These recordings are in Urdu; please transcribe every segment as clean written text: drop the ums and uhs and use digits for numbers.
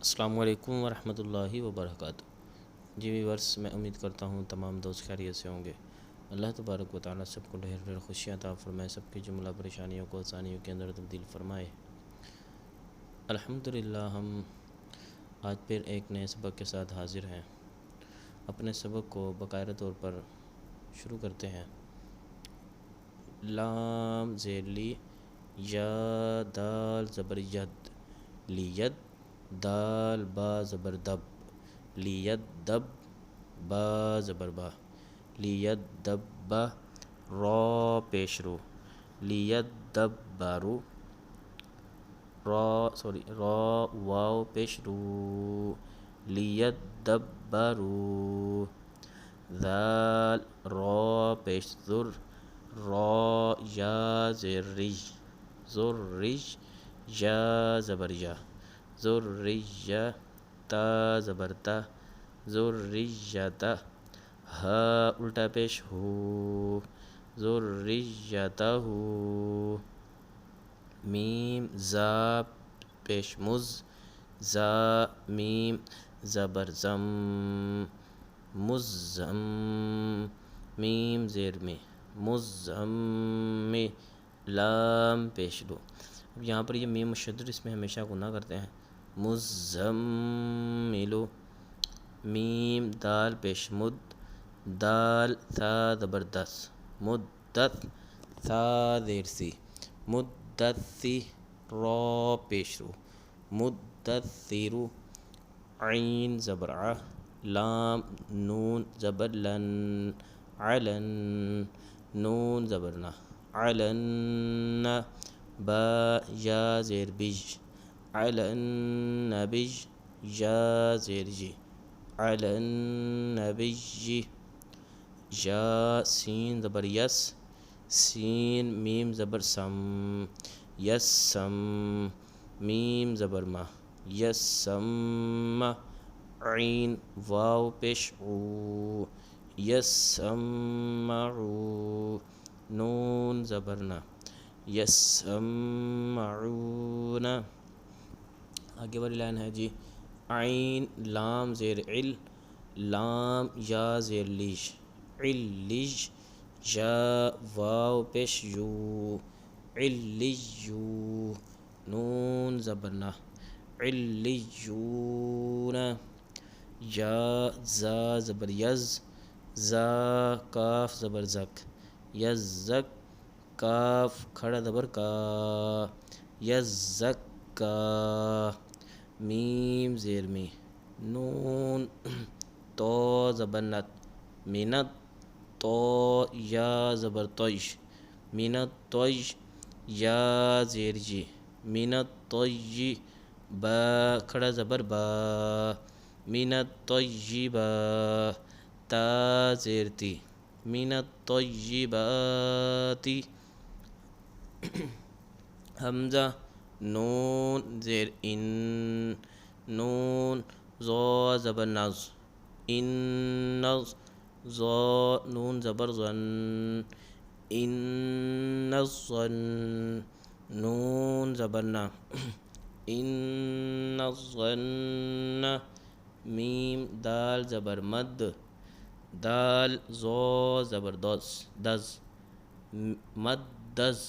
السلام علیکم ورحمۃ اللہ وبرکاتہ۔ جی ویورس، میں امید کرتا ہوں تمام دوست خیریت سے ہوں گے۔ اللہ تبارک و تعالیٰ سب کو ڈھیر ڈھیر خوشیاں عطا فرمائے، سب کی جملہ پریشانیوں کو آسانیوں کے اندر تبدیل فرمائے۔ الحمدللہ ہم آج پھر ایک نئے سبق کے ساتھ حاضر ہیں۔ اپنے سبق کو باقاعدہ طور پر شروع کرتے ہیں۔ لام زیر لی، یا دال زبر ید، لید، دال با زبر دب، لید دب، با زبر با، لید دب با، را پیش رو، لید دب بارو، را واو پیش رو، لید دب بارو، ذال را پیش ذر، را یا زیر رج، ذر رج، یا زبر یا، ذریہ، تا زبر تا، ذریۃ، ہا الٹا پیش ہو، ذریتہ، میم زا پیش مز، زا میم زبر زم، مزم، میم زیر میں، مزم، لام پیش دو۔ اب یہاں پر یہ میم مشدد، اس میں ہمیشہ گناہ کرتے ہیں۔ مزملو، میم دال پیش مد، دال تھا زبر دس، مدت، تھا زیر سی، مدثی، را پیش رو، مدثرو، عین زبر ع، لام نون زبر لن، علن، نون زبر نا، علن، با یا زیر بج، علن بج، یا زیر جی، علن بج، یا سین زبر یس، سین میم زبر سم، یسم، میم زبر ما، یسم، عین واو پیش عو، یسمعو، نون زبر نا، یسمعون۔ آگے والی لائن ہے جی، عین لام زیر عل، لام یا زیر لیش، علیج، یا واو پیش یو، علیو، نون زبر نا، علیون، یا زا زبر یز، زا کاف زبر زک، یزک، کاف کھڑا زبر کا، یزکا، میم زیر می، نون تو زبر نت، منت، تو یا زبر طیش، منت طیش، یا زیر جی، منت طیی، با کھڑا زبر با، منت طیبا، تا زیر تی، منت طیباتی، حمزہ نون زیر ان، نون زو زبر نز، ان نز، زو نون زبر زن، ان الظن، نون زبر نا، ان الظن، میم دال زبر مد، دال زو زبر دز، دز، مد دز،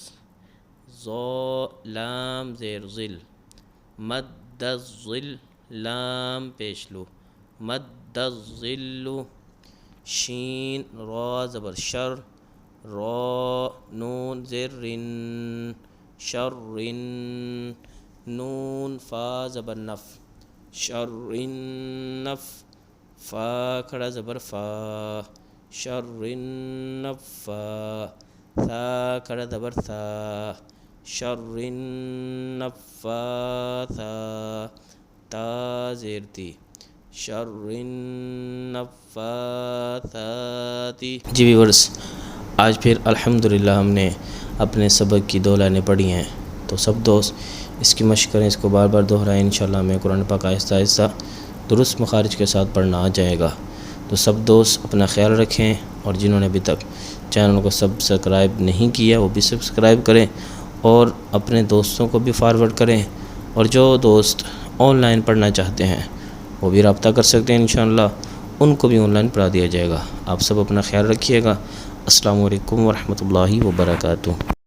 زو لام زیر ظل، مد الظل، لام پیش لو، مد الظل، شین را زبر شر، را نون زیر رن، شرن، نون فا زبر نف، شرنف، فا کھڑا زبر فا، شرنفا، ثا کھڑا زبر ثا، شرنفاثا، تا زیر تی، شرنفاثاتی۔ جی ویورس، آج پھر الحمدللہ ہم نے اپنے سبق کی 2 لائنیں پڑھی ہیں، تو سب دوست اس کی مشق کریں، اس کو بار بار دہرائیں، انشاءاللہ ہمیں قرآن پاک آہستہ آہستہ درست مخارج کے ساتھ پڑھنا آ جائے گا۔ تو سب دوست اپنا خیال رکھیں، اور جنہوں نے ابھی تک چینل کو سبسکرائب نہیں کیا وہ بھی سبسکرائب کریں، اور اپنے دوستوں کو بھی فارورڈ کریں، اور جو دوست آن لائن پڑھنا چاہتے ہیں وہ بھی رابطہ کر سکتے ہیں انشاءاللہ، ان کو بھی آن لائن پڑھا دیا جائے گا۔ آپ سب اپنا خیال رکھیے گا۔ السلام علیکم ورحمۃ اللہ وبرکاتہ۔